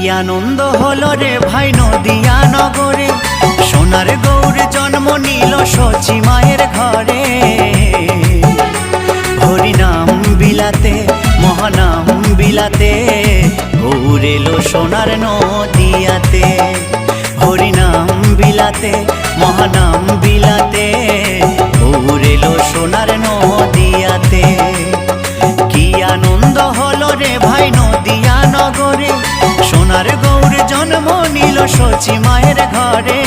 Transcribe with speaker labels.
Speaker 1: আনন্দ হলো রে ভাই নদিয়া নগরে, সোনার গৌর জন্ম নিল সচি মায়ের ঘরে। হরিনাম বিলাতে মহানাম বিলাতে, গৌর এলো সোনার নদিয়াতে। হরিনাম বিলাতে মহানাম বিলাতে, গৌর এলো সোনার নদিয়াতে। কি আনন্দ হলো রে ভাই নদিয়া নগরে, সোনার গৌর জন্ম নিল সচি মায়ের ঘরে।